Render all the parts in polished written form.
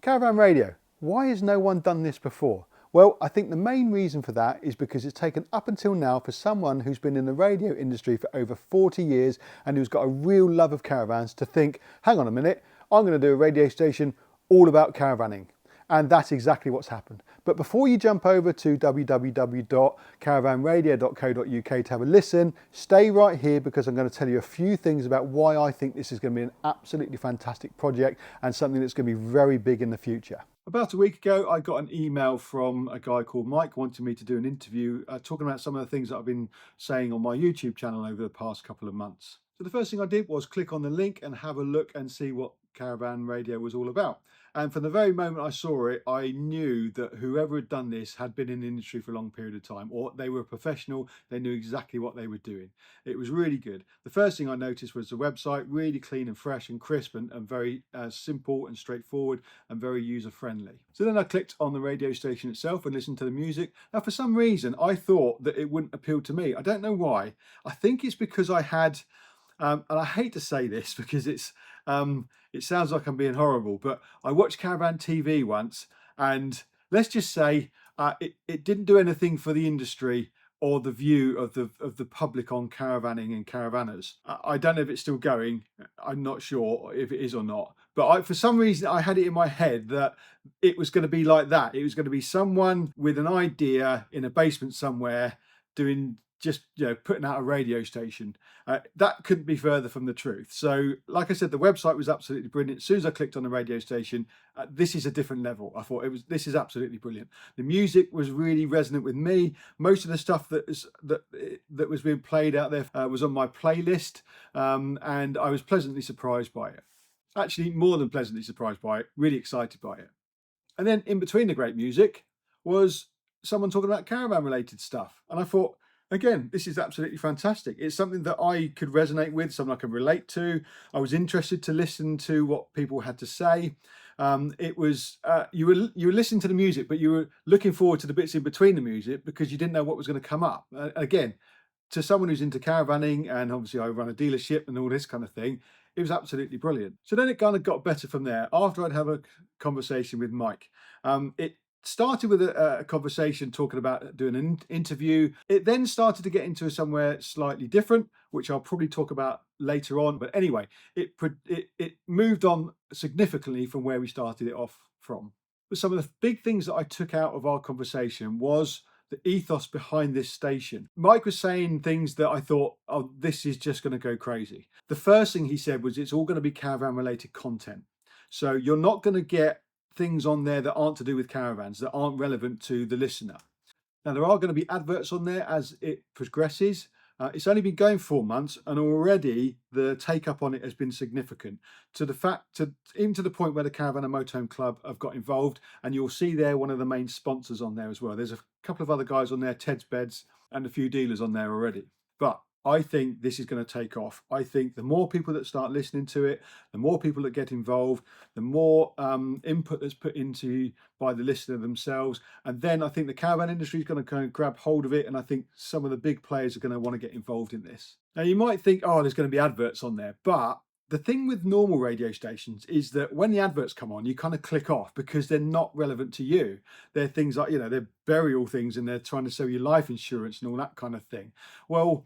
Caravan Radio. Why has no one done this before? Well, I think the main reason for that is because it's taken up until now for someone who's been in the radio industry for over 40 years and who's got a real love of caravans to think, hang on a minute, I'm going to do a radio station all about caravanning. And that's exactly what's happened. But before you jump over to www.caravanradio.co.uk to have a listen, stay right here because I'm going to tell you a few things about why I think this is going to be an absolutely fantastic project and something that's going to be very big in the future. About a week ago, I got an email from a guy called Mike wanting me to do an interview talking about some of the things that I've been saying on my YouTube channel over the past couple of months. So the first thing I did was click on the link and have a look and see what Caravan Radio was all about. And from the very moment I saw it, I knew that whoever had done this had been in the industry for a long period of time, or they were a professional, they knew exactly what they were doing. It was really good. The first thing I noticed was the website, really clean and fresh and crisp and very simple and straightforward and very user-friendly. So then I clicked on the radio station itself and listened to the music. Now, for some reason, I thought that it wouldn't appeal to me. I don't know why. I think it's because I had, and I hate to say this because it sounds like I'm being horrible, but I watched Caravan TV once, and let's just say it didn't do anything for the industry or the view of the public on caravanning and caravanners. I don't know if it's still going. I'm not sure if it is or not. But for some reason, I had it in my head that it was going to be like that. It was going to be someone with an idea in a basement somewhere doing just, putting out a radio station. That couldn't be further from the truth. So like I said, the website was absolutely brilliant. As soon as I clicked on the radio station, this is a different level. I thought this is absolutely brilliant. The music was really resonant with me. Most of the stuff that was being played out there was on my playlist, and I was pleasantly surprised by it. Actually, more than pleasantly surprised by it, really excited by it. And then in between the great music was someone talking about caravan related stuff. And I thought, again, this is absolutely fantastic. It's something that I could resonate with, something I could relate to. I was interested to listen to what people had to say. It was you were listening to the music, but you were looking forward to the bits in between the music because you didn't know what was going to come up. Again, to someone who's into caravanning, and obviously I run a dealership and all this kind of thing, it was absolutely brilliant. So then it kind of got better from there. After I'd have a conversation with Mike, it started with a conversation talking about doing an interview. It then started to get into somewhere slightly different, which I'll probably talk about later on. But anyway, it moved on significantly from where we started it off from. But some of the big things that I took out of our conversation was the ethos behind this station. Mike was saying things that I thought, oh, this is just going to go crazy. The first thing he said was it's all going to be caravan related content. So you're not going to get things on there that aren't to do with caravans, that aren't relevant to the listener. Now, there are going to be adverts on there as it progresses. It's only been going 4 months, and already the take up on it has been significant, even to the point where the Caravan and Motorhome Club have got involved, and you'll see they're one of the main sponsors on there as well. There's a couple of other guys on there, Ted's Beds, and a few dealers on there already. But I think this is going to take off. I think the more people that start listening to it, the more people that get involved, the more input that's put into by the listener themselves. And then I think the caravan industry is going to kind of grab hold of it. And I think some of the big players are going to want to get involved in this. Now, you might think, oh, there's going to be adverts on there. But the thing with normal radio stations is that when the adverts come on, you kind of click off because they're not relevant to you. They're things like, they're burial things and they're trying to sell you life insurance and all that kind of thing. Well,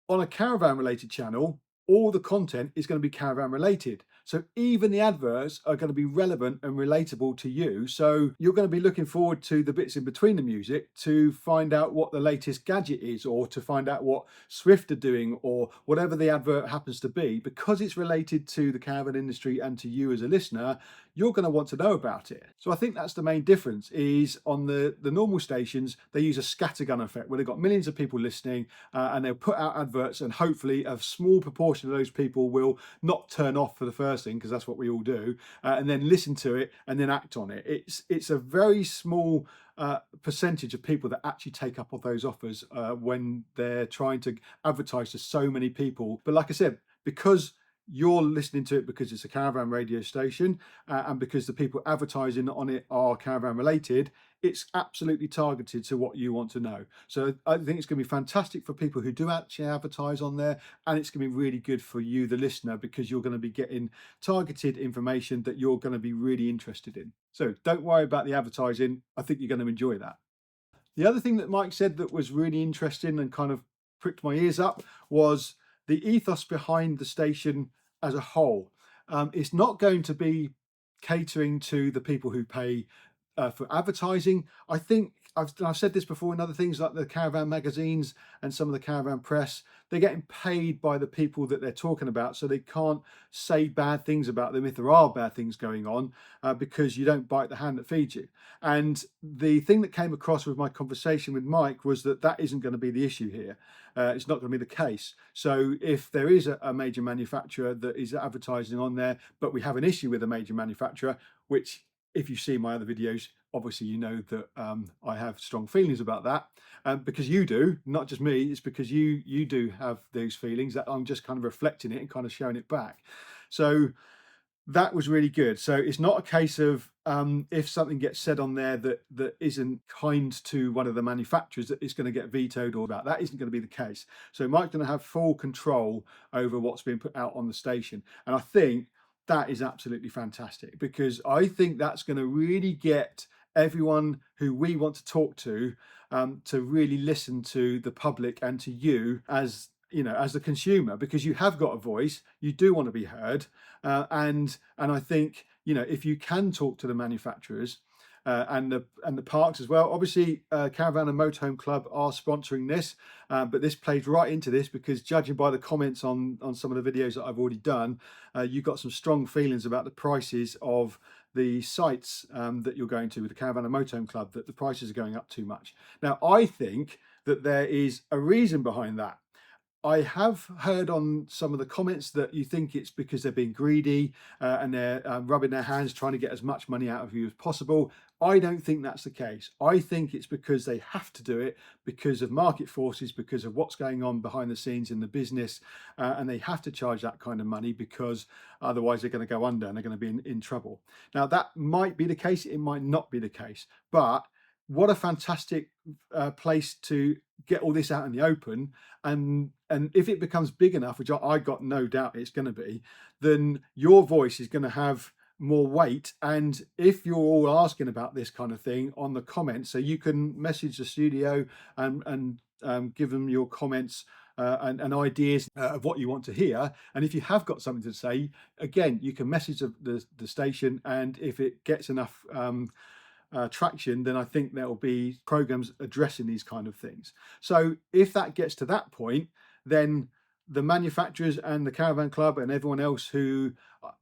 on a caravan related channel, all the content is going to be caravan related. So even the adverts are going to be relevant and relatable to you. So you're going to be looking forward to the bits in between the music to find out what the latest gadget is, or to find out what Swift are doing, or whatever the advert happens to be. Because it's related to the caravan industry and to you as a listener, you're going to want to know about it. So I think that's the main difference. Is on the normal stations, they use a scattergun effect where they've got millions of people listening, and they'll put out adverts, and hopefully a small proportion of those people will not turn off for the first thing, because that's what we all do, and then listen to it and then act on it. It's a very small percentage of people that actually take up on those offers when they're trying to advertise to so many people. But like I said, because you're listening to it because it's a Caravan radio station, and because the people advertising on it are caravan related, it's absolutely targeted to what you want to know. So I think it's going to be fantastic for people who do actually advertise on there, and it's going to be really good for you, the listener, because you're going to be getting targeted information that you're going to be really interested in. So don't worry about the advertising. I think you're going to enjoy that. The other thing that Mike said that was really interesting and kind of pricked my ears up was the ethos behind the station as a whole. It's not going to be catering to the people who pay for advertising. I think I've said this before in other things like the caravan magazines and some of the caravan press. They're getting paid by the people that they're talking about, so they can't say bad things about them if there are bad things going on, because you don't bite the hand that feeds you. And the thing that came across with my conversation with Mike was that that isn't going to be the issue here. It's not going to be the case. So if there is a major manufacturer that is advertising on there, but we have an issue with a major manufacturer, which if you see my other videos, obviously you know that I have strong feelings about that, because you do, not just me. It's because you do have those feelings, that I'm just kind of reflecting it and kind of showing it back. So that was really good. So it's not a case of if something gets said on there that isn't kind to one of the manufacturers, that it's going to get vetoed or that isn't going to be the case. So Mike's going to have full control over what's being put out on the station. And I think that is absolutely fantastic, because I think that's going to really get everyone who we want to talk to really listen to the public and to you as as the consumer, because you have got a voice, you do want to be heard, and I think if you can talk to the manufacturers and the parks as well. Obviously, Caravan and Motorhome Club are sponsoring this, but this plays right into this, because judging by the comments on some of the videos that I've already done, you've got some strong feelings about the prices of the sites that you're going to with the Caravan and Motorhome Club, that the prices are going up too much. Now, I think that there is a reason behind that. I have heard on some of the comments that you think it's because they're being greedy and they're rubbing their hands trying to get as much money out of you as possible. I don't think that's the case. I think it's because they have to do it because of market forces, because of what's going on behind the scenes in the business, and they have to charge that kind of money because otherwise they're going to go under and they're going to be in trouble. Now, that might be the case. It might not be the case. But what a fantastic place to get all this out in the open, and if it becomes big enough, which I got no doubt it's going to be, then your voice is going to have more weight. And if you're all asking about this kind of thing on the comments, so you can message the studio and give them your comments and ideas of what you want to hear. And if you have got something to say, again, you can message the station, and if it gets enough traction, then I think there will be programs addressing these kind of things. So if that gets to that point, then the manufacturers and the Caravan Club and everyone else who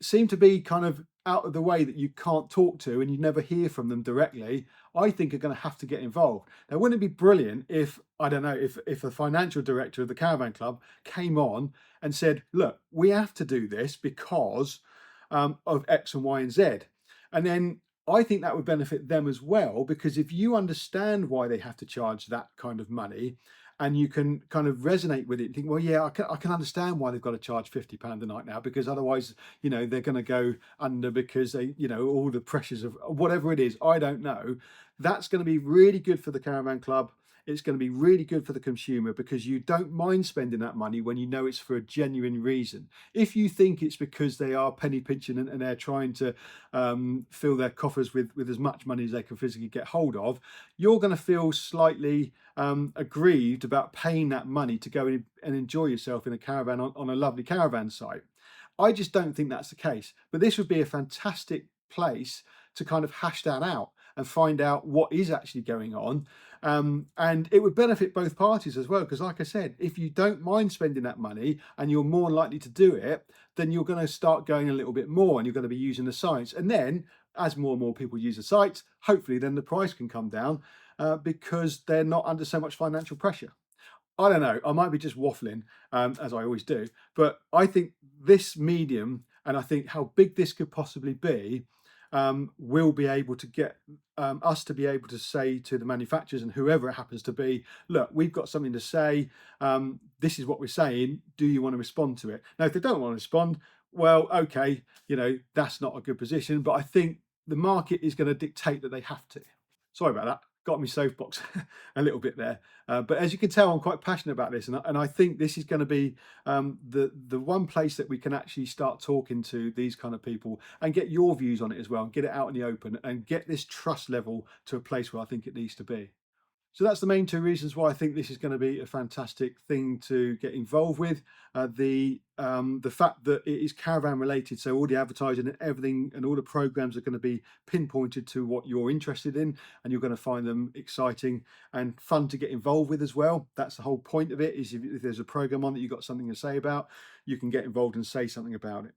seem to be kind of out of the way, that you can't talk to and you never hear from them directly, I think are going to have to get involved. Now, wouldn't it be brilliant if, I don't know, if the financial director of the Caravan Club came on and said, look, we have to do this because of X and Y and Z. And then I think that would benefit them as well, because if you understand why they have to charge that kind of money, and you can kind of resonate with it and think, well, yeah, I can understand why they've got to charge £50 a night now, because otherwise, they're going to go under, because they, all the pressures of whatever it is, I don't know. That's going to be really good for the Caravan Club. It's going to be really good for the consumer, because you don't mind spending that money when you know it's for a genuine reason. If you think it's because they are penny pinching and they're trying to fill their coffers with as much money as they can physically get hold of, you're going to feel slightly aggrieved about paying that money to go in and enjoy yourself in a caravan on a lovely caravan site. I just don't think that's the case. But this would be a fantastic place to kind of hash that out and find out what is actually going on. And it would benefit both parties as well, because like I said, if you don't mind spending that money and you're more likely to do it, then you're going to start going a little bit more, and you're going to be using the sites. And then as more and more people use the sites, hopefully then the price can come down because they're not under so much financial pressure. I don't know, I might be just waffling, as I always do, but I think this medium, and I think how big this could possibly be, will be able to get us to be able to say to the manufacturers and whoever it happens to be, look, we've got something to say, this is what we're saying, do you want to respond to it? Now, if they don't want to respond, well, okay, that's not a good position, but I think the market is going to dictate that they have to. Sorry about that. Got me soapbox a little bit there. But as you can tell, I'm quite passionate about this. And I think this is going to be the one place that we can actually start talking to these kind of people and get your views on it as well, and get it out in the open and get this trust level to a place where I think it needs to be. So that's the main two reasons why I think this is going to be a fantastic thing to get involved with. The fact that it is caravan related, so all the advertising and everything and all the programs are going to be pinpointed to what you're interested in, and you're going to find them exciting and fun to get involved with as well. That's the whole point of it, is if there's a program on that you've got something to say about, you can get involved and say something about it.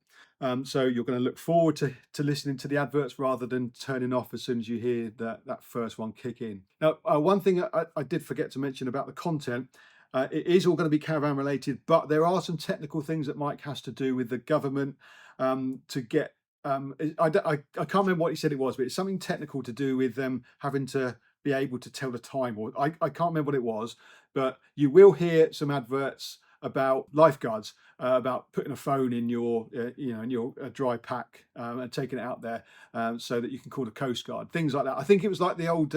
So you're going to look forward to listening to the adverts rather than turning off as soon as you hear that first one kick in. Now, one thing I did forget to mention about the content, it is all going to be caravan related, but there are some technical things that Mike has to do with the government to get. I can't remember what he said it was, but it's something technical to do with them having to be able to tell the time, or I can't remember what it was, but you will hear some adverts about lifeguards, about putting a phone in your in your dry pack and taking it out there so that you can call the Coast Guard, things like that. I think it was like the old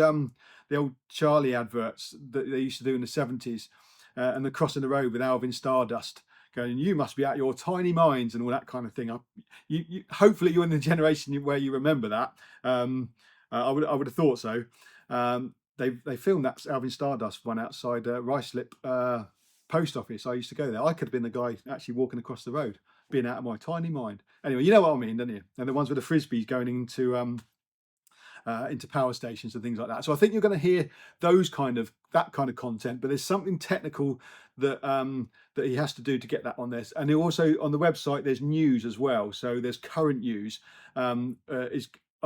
Charlie adverts that they used to do in the 70s, and the crossing the road with Alvin Stardust going, "You must be out your tiny minds," and all that kind of thing. Hopefully you're in the generation where you remember that. I would have thought so. They filmed that Alvin Stardust one outside Ruislip post office. I used to go there. I could have been the guy actually walking across the road, being out of my tiny mind. Anyway, you know what I mean, don't you? And the ones with the frisbees going into power stations and things like that. So I think you're going to hear that kind of content, but there's something technical that that he has to do to get that on there. And also on the website there's news as well. So there's current news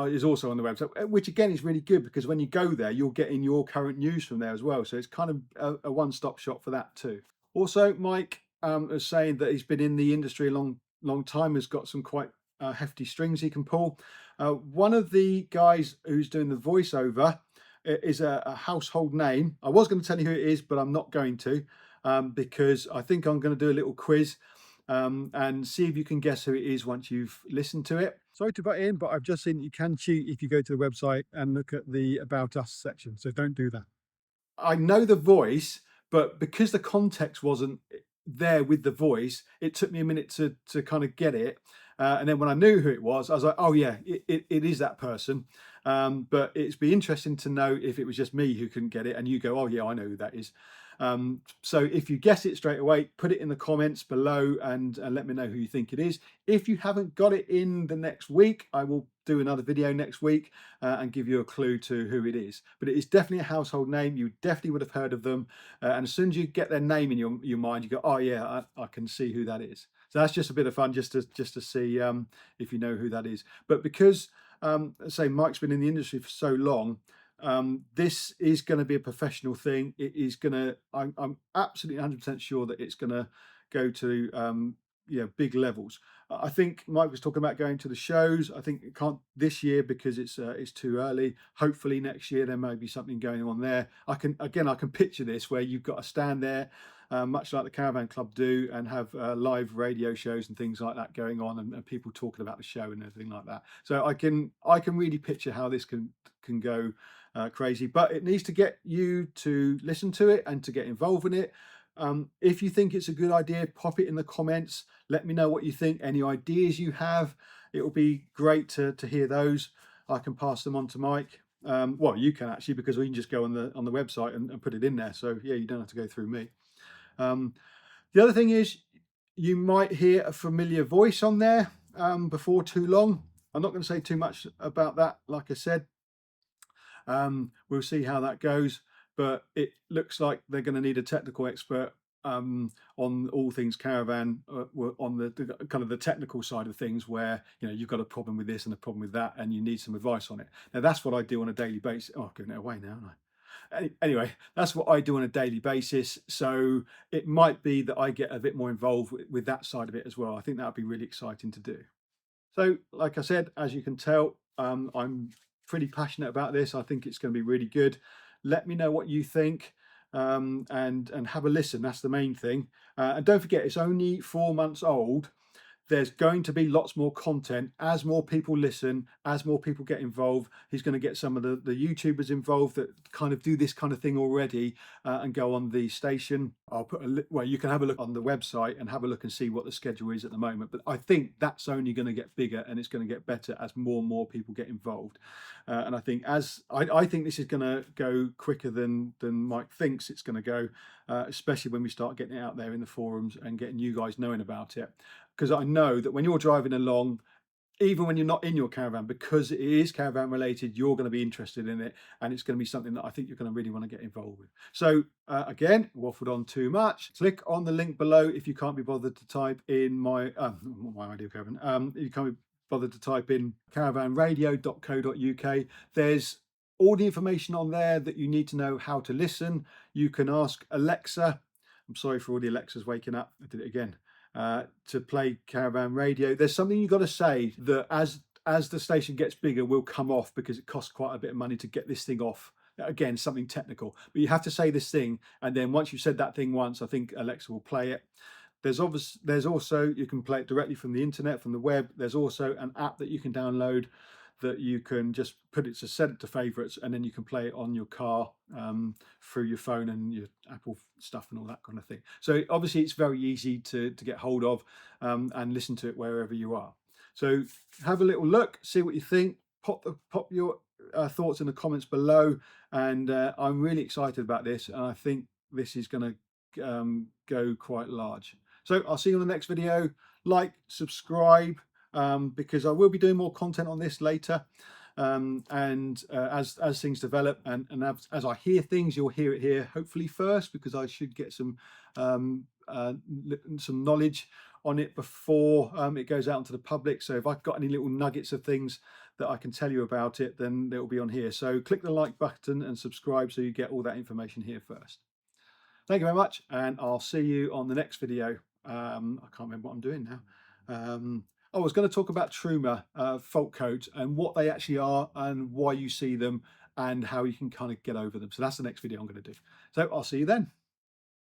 is also on the website, which again is really good, because when you go there you're getting your current news from there as well. So it's kind of a one-stop shop for that too. Also, Mike is saying that he's been in the industry a long time, has got some quite hefty strings he can pull. One of the guys who's doing the voiceover is a household name. I was going to tell you who it is, but I'm not going to, because I think I'm going to do a little quiz and see if you can guess who it is once you've listened to it. Sorry to butt in, but I've just seen you can cheat if you go to the website and look at the About Us section, so don't do that. I know the voice, but because the context wasn't there with the voice, it took me a minute to kind of get it. And then when I knew who it was, I was like, oh yeah, it is that person. But it'd be interesting to know if it was just me who couldn't get it and you go, oh yeah, I know who that is. So if you guess it straight away, put it in the comments below and let me know who you think it is. If you haven't got it in the next week, I will do another video next week and give you a clue to who it is. But it is definitely a household name. You definitely would have heard of them. And as soon as you get their name in your mind, you go, oh yeah, I can see who that is. So that's just a bit of fun, just to see if you know who that is. But because say Mike's been in the industry for so long, this is going to be a professional thing. It is going to, I'm absolutely 100% sure that it's going to go to big levels. I think Mike was talking about going to the shows. I think it can't this year because it's too early. Hopefully next year there may be something going on there. I can picture this where you've got to stand there, much like the Caravan Club do, and have live radio shows and things like that going on, and people talking about the show and everything like that. So I can really picture how this can go crazy, but it needs to get you to listen to it and to get involved in it. If you think it's a good idea, pop it in the comments. Let me know what you think, any ideas you have. It will be great to hear those. I can pass them on to Mike. Well, you can actually, because we can just go on the website and put it in there. So yeah, you don't have to go through me. The other thing is, you might hear a familiar voice on there before too long. I'm not going to say too much about that, like I said. We'll see how that goes, but it looks like they're going to need a technical expert on all things caravan, on the kind of the technical side of things, where you've got a problem with this and a problem with that, and you need some advice on it. Now that's what I do on a daily basis. Oh, I'm giving it away now, aren't I? Anyway, that's what I do on a daily basis. So it might be that I get a bit more involved with that side of it as well. I think that would be really exciting to do. So, like I said, as you can tell, I'm pretty passionate about this. I think it's going to be really good. Let me know what you think, and have a listen. That's the main thing. And don't forget, it's only 4 months old. there's going to be lots more content as more people listen, as more people get involved. He's going to get some of the YouTubers involved that kind of do this kind of thing already and go on the station. I'll put well, you can have a look on the website and have a look and see what the schedule is at the moment. But I think that's only going to get bigger, and it's going to get better as more and more people get involved. And I think I think this is going to go quicker than Mike thinks it's going to go, especially when we start getting it out there in the forums and getting you guys knowing about it. Because I know that when you're driving along, even when you're not in your caravan, because it is caravan related, you're going to be interested in it, and it's going to be something that I think you're going to really want to get involved with. So again, waffled on too much. Click on the link below if you can't be bothered to type in my ideal caravan. You can't be bothered to type in caravanradio.co.uk. There's all the information on there that you need to know how to listen. You can ask Alexa. I'm sorry for all the Alexas waking up. I did it again. To play Caravan Radio. There's something you've got to say that as the station gets bigger will come off, because it costs quite a bit of money to get this thing off. Again, something technical, but you have to say this thing, and then once you've said that thing once, I think Alexa will play it. There's also, you can play it directly from the internet, from the web. There's also an app that you can download that you can just set it to favorites, and then you can play it on your car through your phone and your Apple stuff and all that kind of thing. So obviously it's very easy to get hold of and listen to it wherever you are. So have a little look, see what you think, pop your thoughts in the comments below, and I'm really excited about this, and I think this is going to go quite large. So I'll see you on the next video. Like, subscribe, because I will be doing more content on this later, as things develop, and as I hear things, you'll hear it here hopefully first, because I should get some knowledge on it before it goes out into the public. So if I've got any little nuggets of things that I can tell you about it, then they'll be on here. So click the like button and subscribe so you get all that information here first. Thank you very much, and I'll see you on the next video. I can't remember what I'm doing now. I was going to talk about Truma fault codes and what they actually are and why you see them and how you can kind of get over them. So that's the next video I'm going to do. So I'll see you then.